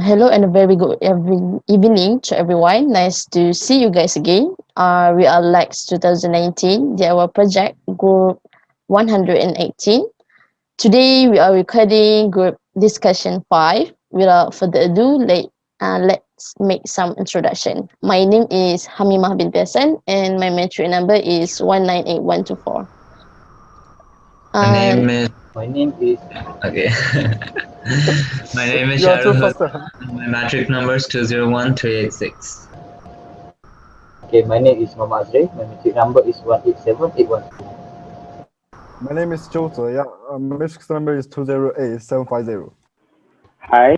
Hello and a very good evening to everyone. Nice to see you guys again. We are LAX2019, our project group 118. Today we are recording group discussion 5. Without further ado, let's make some introduction. My name is HAMIMAH binti Hassan and my matric number is 198124. My name is My name is okay. My name is You are too SHAHERUL. fast. Huh? My matric number is 201386. okay. My name is Muhammad AZRIEL. My metric number is 187812. My name is Joseph. Yeah, my matrix number is 208750. Hi.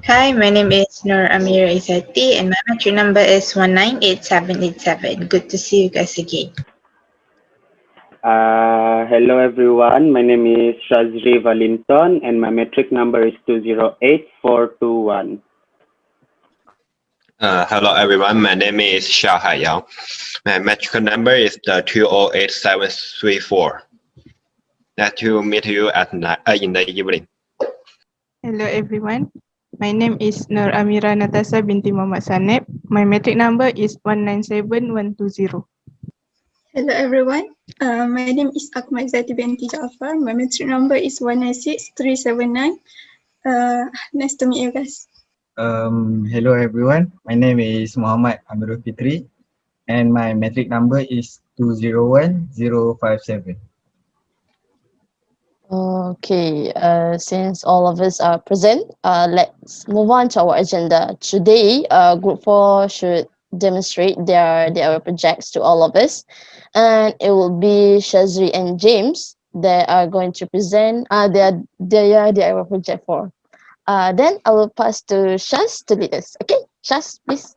Hi, my name is NURAMIRA IZZATI and my matric number is 198787. Good to see you guys again. Hello everyone, my name is SHAZRIE VALINTON and my metric number is 208421. Hello everyone, my name is HAIYANG. My metric number is the 208734. Nice to meet you at in the evening. Hello everyone. My name is NURAMIRA NATASA binti Muhammad Sanip. My metric number is 197120. Hello everyone. My name is AKMA binti Jafar. My metric number is 196379. Nice to meet you guys. Hello everyone. My name is Muhammad FITRI and my metric number is 201057. Okay, since all of us are present, let's move on to our agenda. Today, Group 4 should demonstrate their projects to all of us, and it will be Shazri and James that are going to present their project for. Then I will pass to Shaz to lead us. Okay, Shaz, please.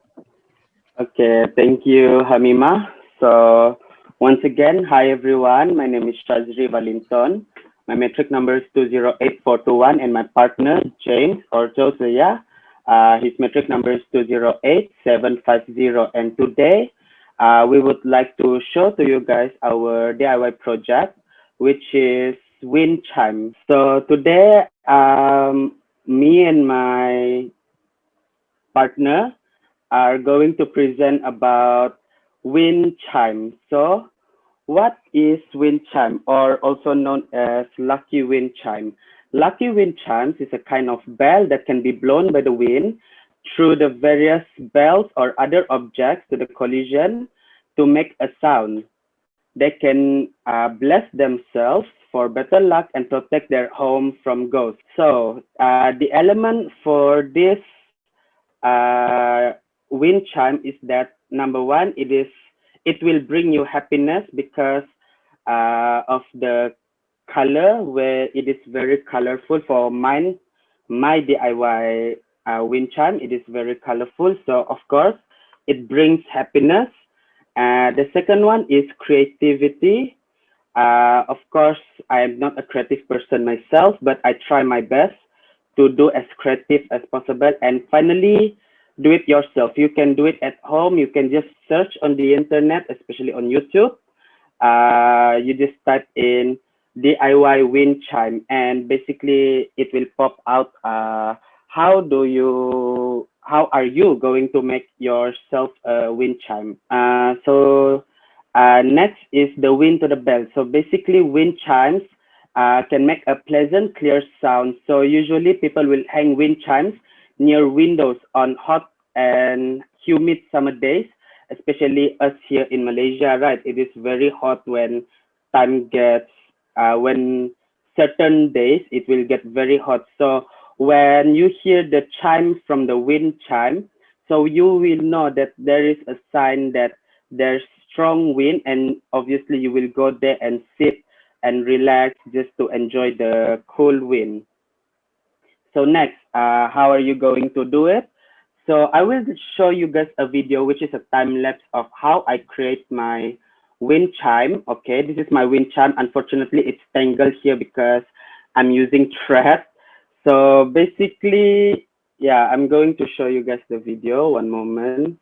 Okay, thank you, HAMIMAH. So, once again, hi everyone, my name is SHAZRIE VALINTON. My metric number is 208421 and my partner, James or ZEYA, his metric number is 208750. And today, we would like to show to you guys our DIY project, which is wind chime. So today, me and my partner are going to present about wind chime. So what is wind chime, or also known as lucky wind chime? Lucky wind chimes is a kind of bell that can be blown by the wind through the various bells or other objects to the collision to make a sound. They can bless themselves for better luck and protect their home from ghosts. So the element for this wind chime is that number one, it will bring you happiness because of the color, where it is very colorful. For my DIY wind chime, it is very colorful, so of course it brings happiness. The second one is creativity. Of course, I am not a creative person myself, but I try my best to do as creative as possible. And finally, do it yourself. You can do it at home. You can just search on the internet, especially on YouTube. You just type in DIY wind chime, and basically it will pop out. How are you going to make yourself a wind chime? Next is the wind to the bell. So basically, wind chimes can make a pleasant, clear sound. So usually people will hang wind chimes near windows on hot and humid summer days, especially us here in Malaysia, right? It is very hot when when certain days it will get very hot. So when you hear the chime from the wind chime, so you will know that there is a sign that there's strong wind, and obviously you will go there and sit and relax just to enjoy the cool wind. So next, how are you going to do it? So I will show you guys a video, which is a time lapse of how I create my wind chime. Okay, this is my wind chime. Unfortunately, it's tangled here because I'm using thread. So basically, yeah, I'm going to show you guys the video. One moment.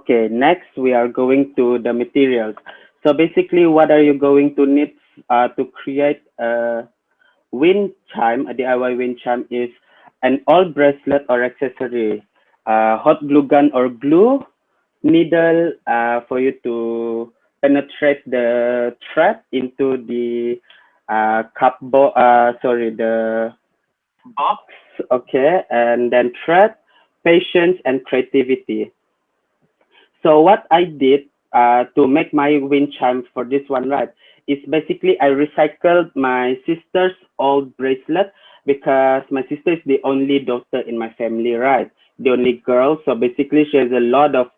Okay, next we are going to the materials. So basically, what are you going to need to create a wind chime, a DIY wind chime, is an all bracelet or accessory, hot glue gun or glue, needle for you to penetrate the thread into the the box, okay, and then thread, patience, and creativity. So what I did to make my wind chime for this one, right, is basically I recycled my sister's old bracelet because my sister is the only daughter in my family, right? The only girl. So basically she has a lot of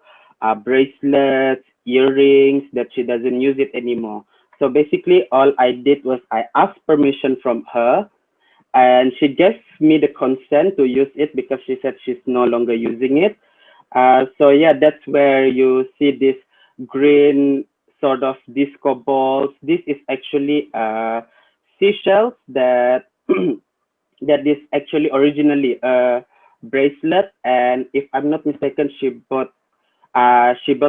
bracelets, earrings that she doesn't use it anymore. So basically all I did was I asked permission from her and she gave me the consent to use it because she said she's no longer using it. So yeah, that's where you see this green sort of disco balls. This is actually seashells that that is actually originally a bracelet, and if I'm not mistaken, she bought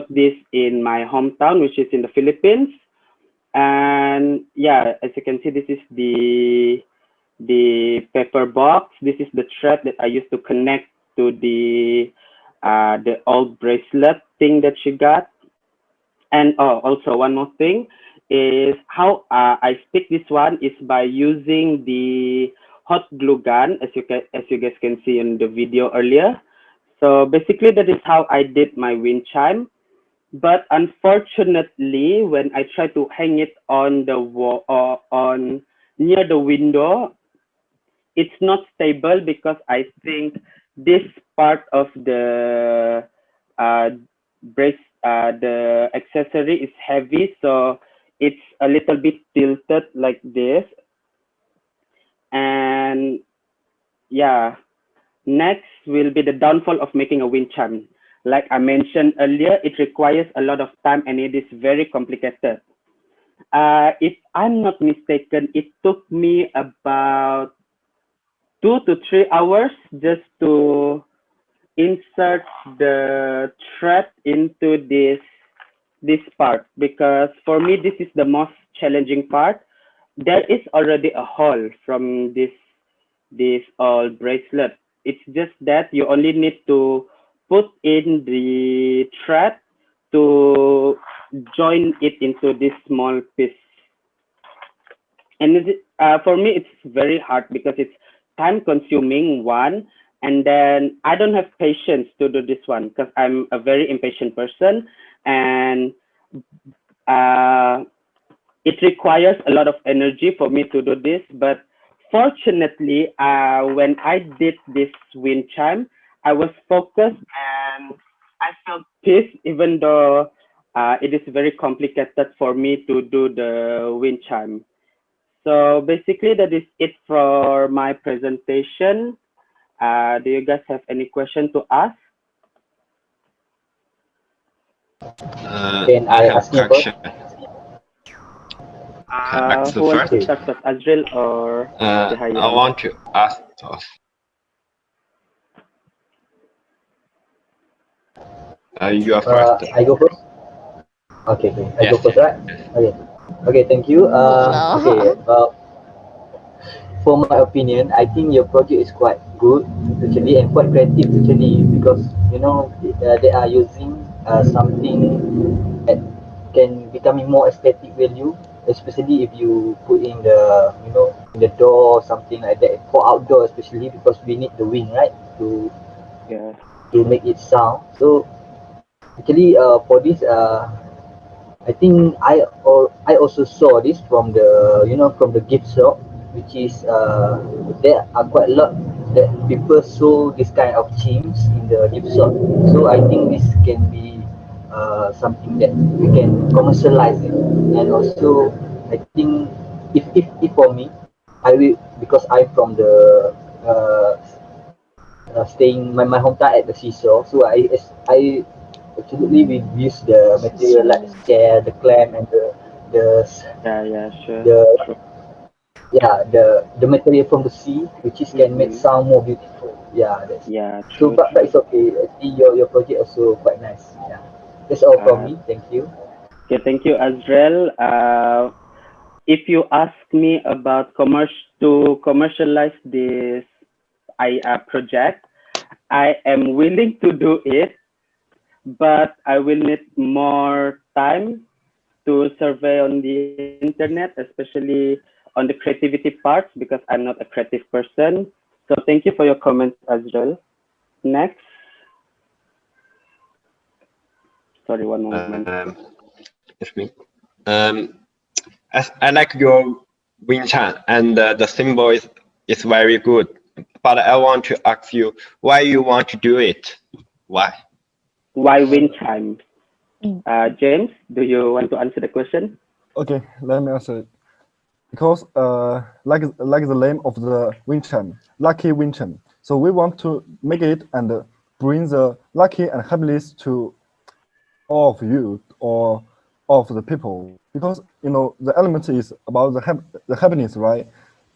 this in my hometown, which is in the Philippines. And yeah, as you can see, this is the paper box. This is the thread that I used to connect to the old bracelet thing that she got. And oh, also one more thing is how I stick this one is by using the hot glue gun, as you guys can see in the video earlier. So basically that is how I did my wind chime. But unfortunately, when I try to hang it on the wall or on near the window, it's not stable because I think this part of the the accessory is heavy, so it's a little bit tilted like this. And yeah, next will be the downfall of making a wind chime. Like I mentioned earlier, it requires a lot of time and it is very complicated. If I'm not mistaken, it took me about 2 to 3 hours just to insert the thread into this part, because for me this is the most challenging part. There is already a hole from this old bracelet. It's just that you only need to put in the thread to join it into this small piece. And for me it's very hard because it's time consuming, one, and then I don't have patience to do this one because I'm a very impatient person, and it requires a lot of energy for me to do this. But fortunately, when I did this wind chime, I was focused and I felt peace, even though it is very complicated for me to do the wind chime. So basically that is it for my presentation. Do you guys have any question to ask? Can I ask you question. Who wants to start first, AZRIEL or I want to ask first. You are first. I go first? Okay, I Yes, go first, right? Okay, thank you. Okay, for my opinion, I think your project is quite good actually and quite creative actually, because you know they are using something that can becoming more aesthetic value, especially if you put in the in the door or something like that for outdoor, especially because we need the wind, right, to Yeah. make it sound. So actually for this I think I also saw this from the from the gift shop, which is there are quite a lot that people show this kind of themes in the gift shop. So I think this can be something that we can commercialize it. And also I think if for me, I will, because I'm from the staying my hometown at the seashore, so I absolutely we use the material like the scare, the clam, and the Yeah, sure. the the material from the sea, which is can make sound more beautiful. Yeah, that's Yeah, so. true. But it's okay. I see your project also quite nice. Yeah. That's all from me. Thank you. Okay, thank you, Azrael. If you ask me about to commercialize this project, I am willing to do it, but I will need more time to survey on the internet, especially on the creativity parts, because I'm not a creative person. So thank you for your comments, Azrael. Next. Sorry, one moment. It's me. I like your wind chime, and the symbol is very good. But I want to ask you why you want to do it. Why? Why wind chime? James, do you want to answer the question? Okay, let me answer it. Because like the name of the wind chime, lucky wind chime. So we want to make it and bring the lucky and happiness to all of you or all of the people. Because you know the element is about the happiness, right?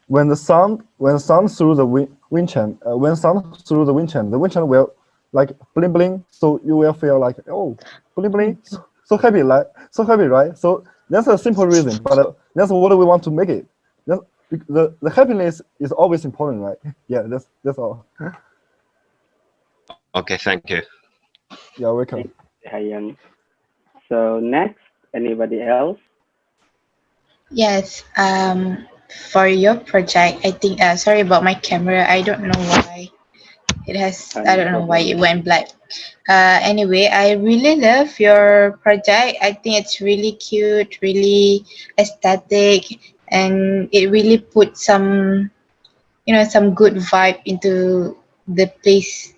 When the sound through the wind chime, when sound through the wind chime will like bling bling. So you will feel like, oh, bling bling, so happy, like so happy, right? So that's a simple reason, but that's what we want to make it. That's, the happiness is always important, right? Yeah, that's all. Okay, thank you. You're welcome. HAIYANG. So next, anybody else? Yes. For your project, I think. Sorry about my camera. I don't know why it has. I don't know why it went black. Anyway, I really love your project. I think it's really cute, really aesthetic, and it really put some, some good vibe into the place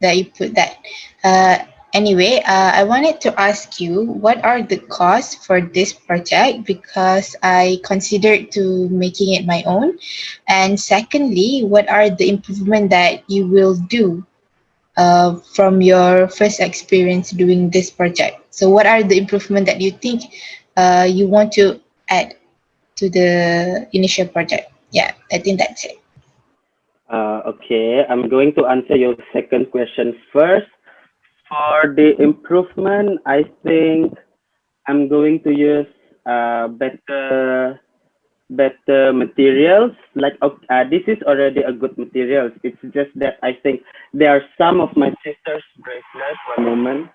that you put that. Anyway, I wanted to ask you, what are the costs for this project, because I considered to making it my own. And secondly, what are the improvement that you will do from your first experience doing this project? So what are the improvement that you think you want to add to the initial project? Yeah, I think that's it. Okay, I'm going to answer your second question first. For the improvement, I think I'm going to use better materials. Like this is already a good material. It's just that I think there are some of my sister's bracelets. One moment,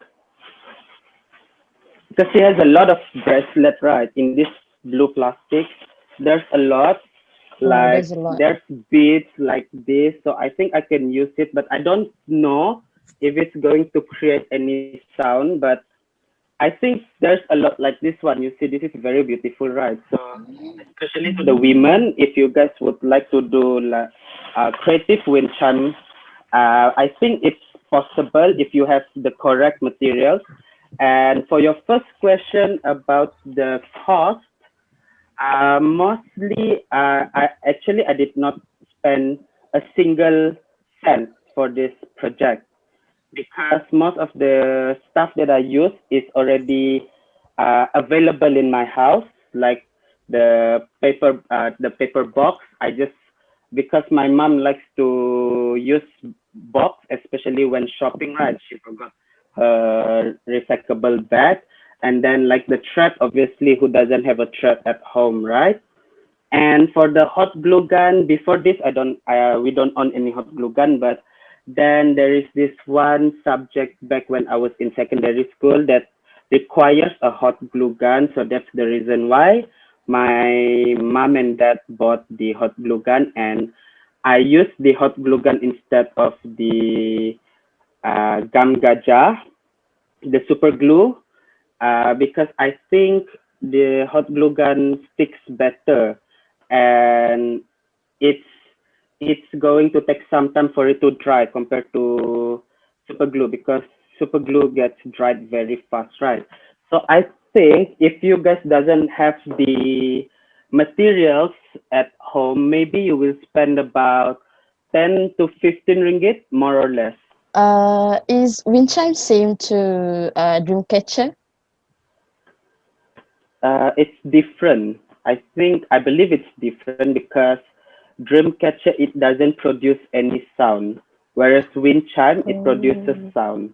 because she has a lot of bracelet, right? In this blue plastic, there's a lot. Like there's a lot. there's beads like this, so I think I can use it, but I don't know if it's going to create any sound. But I think there's a lot like this one. You see, this is very beautiful, right? So especially to the women, if you guys would like to do like creative wind chime, I think it's possible if you have the correct materials. And for your first question about the cost, mostly I did not spend a single cent for this project, because most of the stuff that I use is already available in my house, like the paper box. I just, because my mom likes to use box, especially when shopping, right? She forgot her recyclable bag. And then like the thread, obviously, who doesn't have a thread at home, right? And for the hot glue gun, before this, we don't own any hot glue gun, but then there is this one subject back when I was in secondary school that requires a hot glue gun. So that's the reason why my mom and dad bought the hot glue gun, and I used the hot glue gun instead of the gum gajah, the super glue, because I think the hot glue gun sticks better, and it's going to take some time for it to dry compared to super glue, because super glue gets dried very fast, right? So I think if you guys doesn't have the materials at home, maybe you will spend about 10 to 15 ringgit, more or less. Is wind chime same to Dreamcatcher? It's different. I believe it's different, because Dreamcatcher, it doesn't produce any sound, whereas wind chime, it produces sound.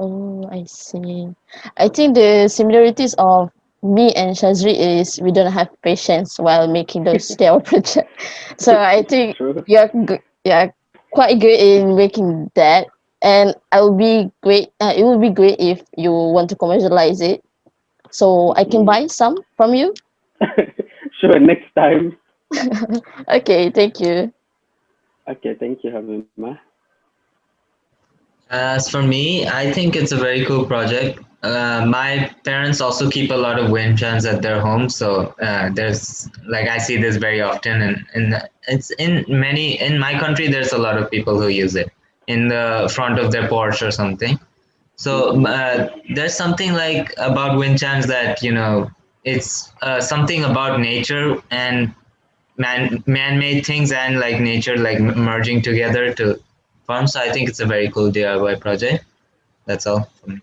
Oh, I see. I think the similarities of me and Shazri is we don't have patience while making those scale project. So I think True. you're quite good in making that, and I'll be great. It will be great if you want to commercialize it, so I can Mhm. buy some from you. Sure, next time. Okay, thank you. Okay, thank you, Hamimah. As for me, I think it's a very cool project. My parents also keep a lot of wind chimes at their home, so there's like I see this very often, and it's in my country. There's a lot of people who use it in the front of their porch or something. So Mhm. there's something like about wind chimes that it's something about nature and man-made things and like nature like merging together to form. So I think it's a very cool DIY project. That's all from me.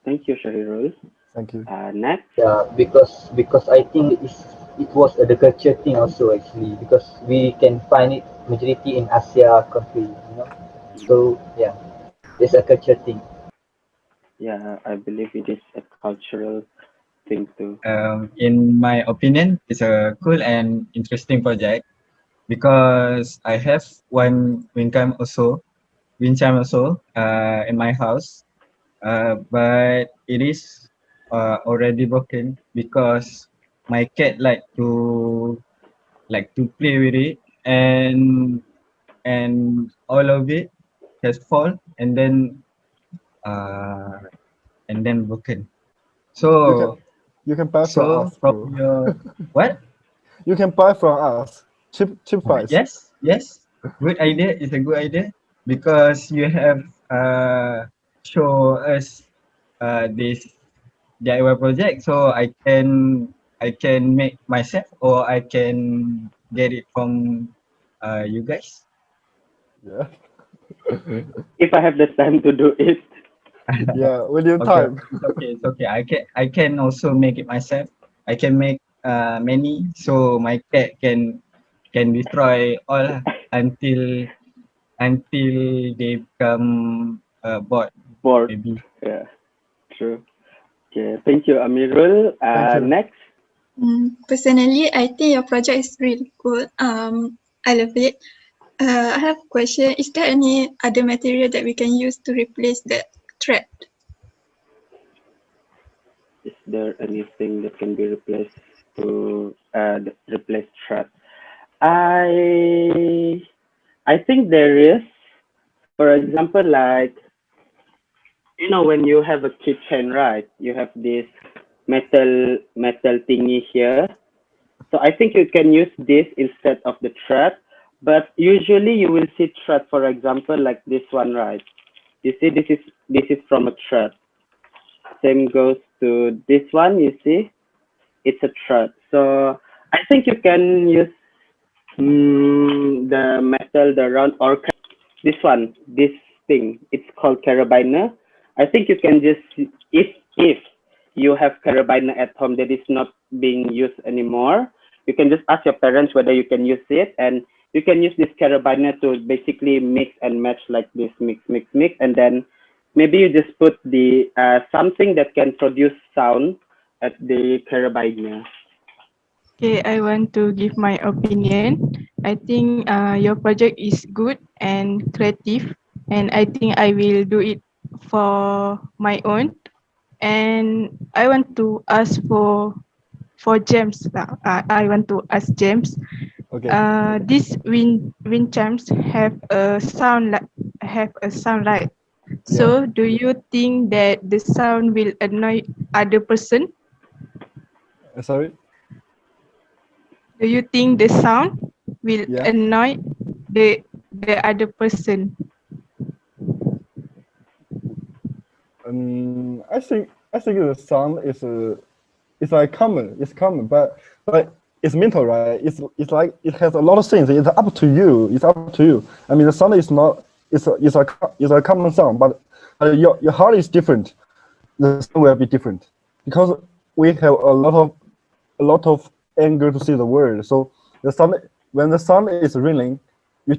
Thank you, Shahirul. Thank you. Next. Yeah, because I think it was the culture thing also actually because we can find it majority in Asia country, you know. So yeah, it's a culture thing. Yeah, I believe it is a cultural thing too. In my opinion, it's a cool and interesting project because I have one wind chime also in my house, but it is already broken because my cat like to play with it, and all of it has fall uh, and then broken. You can So you can buy from so us, from bro. your what? You can buy from us. Cheap price. Yes, good idea. It's a good idea because you have show us this DIY project, so I can make myself or I can get it from you guys. Yeah. If I have the time to do it. Yeah, with your Okay, time. it's okay. I can also make it myself. I can make many so my cat can destroy all until they become bored Bored. maybe. Yeah, true. Okay, thank you, Amirul. Thank you. Next. Personally, I think your project is really good. I love it. I have a question. Is there any other material that we can use to replace that thread? Is there anything that can be replaced to replace thread? I I think there is. For example, like when you have a kitchen, right? You have this metal thingy here. So I think you can use this instead of the thread. But usually you will see thread, for example, like this one, right? You see, this is from a thread. Same goes to this one. You see, it's a thread. So I think you can use the metal, the round, or this one, this thing. It's called carabiner. I think you can just if you have carabiner at home that is not being used anymore, you can just ask your parents whether you can use it, and you can use this carabiner to basically mix and match like this, mix, and then maybe you just put the something that can produce sound at the carabiner. Okay, I want to give my opinion. I think your project is good and creative, and I think I will do it for my own. And I want to ask for James. I want to ask James. Okay. These wind chimes have a sound right. Yeah. So do you think that the sound will annoy other person? Sorry. Do you think the sound will Yeah. annoy the other person? I think the sound is it's like common. It's common, but it's mental, right? It's like it has a lot of things. It's up to you. It's up to you. I mean, the sound is not. It's a common sound, but your heart is different. The sound will be different because we have a lot of anger to see the world. So the sun when the sun is raining, you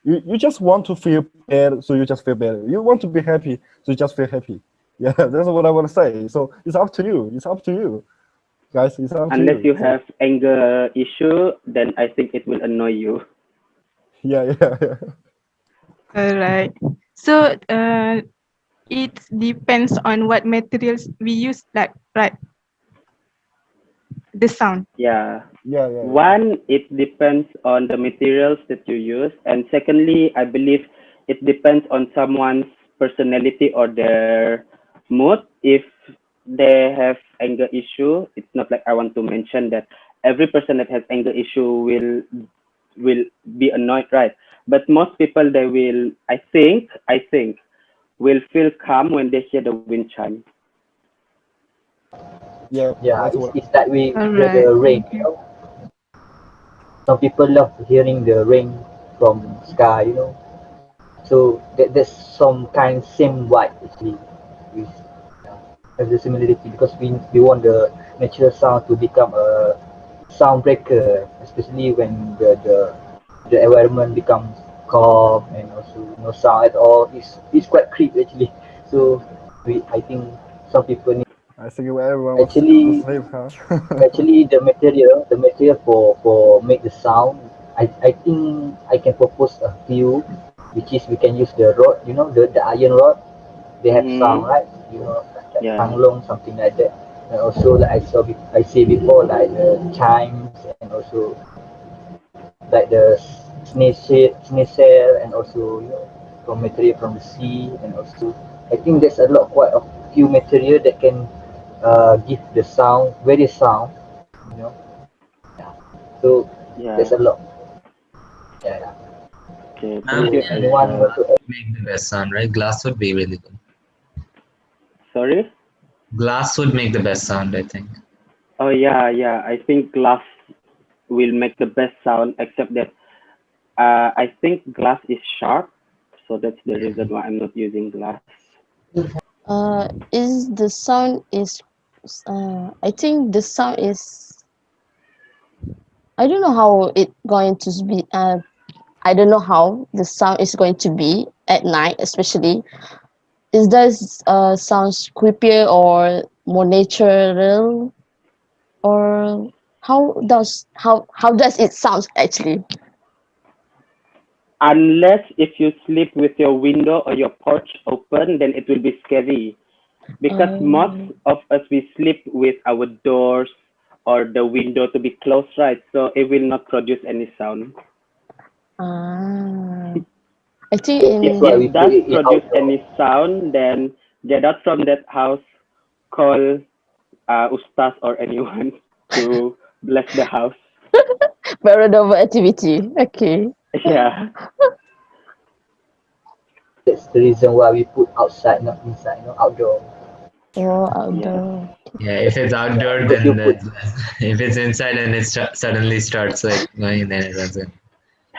You just want to feel bad, so you just feel bad. You want to be happy, so you just feel happy. Yeah, that's what I want to say. So it's up to you. It's up to you, guys. It's up to Unless you. you So have anger issue, then I think it will annoy you. yeah. Alright. So it depends on what materials we use, like right? The sound. Yeah. Yeah. One, it depends on the materials that you use. And secondly, I believe it depends on someone's personality or their mood. If they have anger issue, it's not like I want to mention that every person that has anger issue will be annoyed, right? But most people, they will, I think, will feel calm when they hear the wind chime. Yeah. Yeah, That's what. it's that we hear Alright. the rain. Thank you. Some people love hearing the rain from sky. So there's some kind same vibe actually with as the similarity because we want the natural sound to become a sound breaker, especially when the environment becomes calm and also no sound at all. It's quite creepy actually. So I think some people need I think everyone was actually asleep, huh? actually the material for make the sound. I think I can propose a few, which is we can use the rod, the iron rod. They have sound, Mm-hmm. right? Like Yeah. panglong, something like that. And also like I say before, like the chimes and also like the snail shell and also from material from the sea. And also I think there's a lot, quite a few material that can give the sound, various sound, you know. Yeah. So there's Yeah. a lot. Yeah. Okay. Thank So you, And anyone Ezra. want to add? make the best sound, right? Glass would be really good. Sorry? Glass would make the best sound, I think. Oh yeah, yeah. I think glass will make the best sound, except that I think glass is sharp, so that's the reason why I'm not using glass. Is the sound is I think the sound is I don't know how it going to be I don't know how the sound is going to be at night, especially. Is this sounds creepier or more natural, or how does it sound actually? Unless if you sleep with your window or your porch open, then it will be scary. Because most Um, of us we sleep with our doors or the window to be closed, right? So it will not produce any sound. ah, I think Yes, If that's in why it we put does it in produce outdoor. any sound, then get out from that house, call Ustaz or anyone to bless the house. paranormal activity. Okay. Yeah, That's the reason why we put outside, not inside, outdoor. Oh, yes. outdoor. Yeah, if it's Yeah, outdoor, because you then put if it's inside and suddenly starts like going, then it runs in.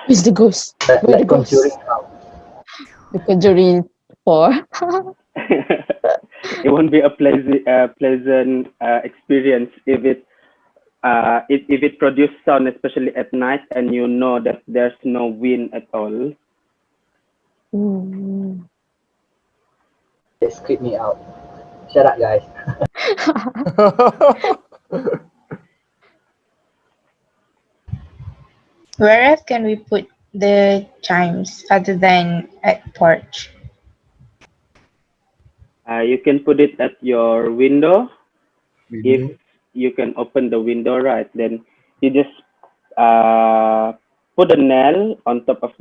Where's the ghost? Where the like conjuring ghost? house. The Conjuring 4. It won't be a pleasant experience if it produces sound, especially at night, and you know that there's no wind at all. Mm. That creep me out. Shut up, guys. Where else can we put the chimes other than at porch? You can put it at your window. If Window. you can open the window, right, then you just uh, put a nail on top of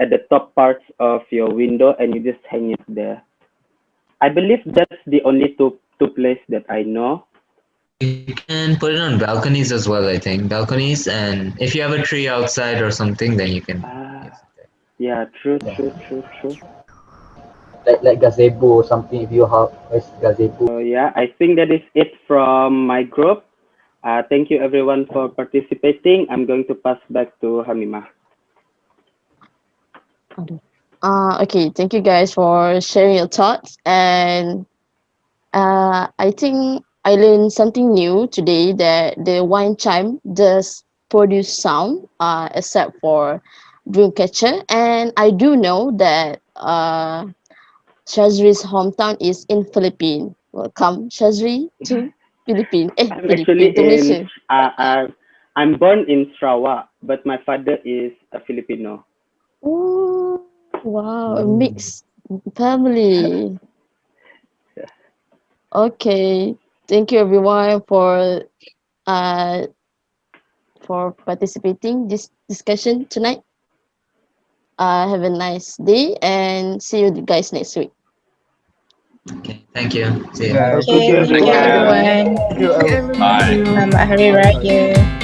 at the top parts of your window, and you just hang it there. I believe that's the only two places that I know. You can put it on balconies as well, I think. Balconies, and if you have a tree outside or something, then you can use Ah, it there. yeah, true, Yeah. true, true, true. Like gazebo or something. If you have a gazebo, So yeah, I think that is it from my group. Thank you everyone for participating. I'm going to pass back to Hamimah. Aduh. Okay, thank you guys for sharing your thoughts. And I think I learned something new today, that the wine chime does produce sound, except for Dreamcatcher, and I do know that Shazri's hometown is in Philippines. Welcome, Shazri, to Philippines. I'm actually Philippines to in, Malaysia. I'm born in Sarawak, but my father is a Filipino. Oh, wow, a Mm. mixed family. Yeah. Okay, thank you everyone uh for participating this discussion tonight. Have a nice day and see you guys next week. Okay, thank you. See you. Guys, Thank Okay, you, thank you everyone. everyone. Thank you, Thank you, everyone. everyone. Bye. Selamat Hari Raya.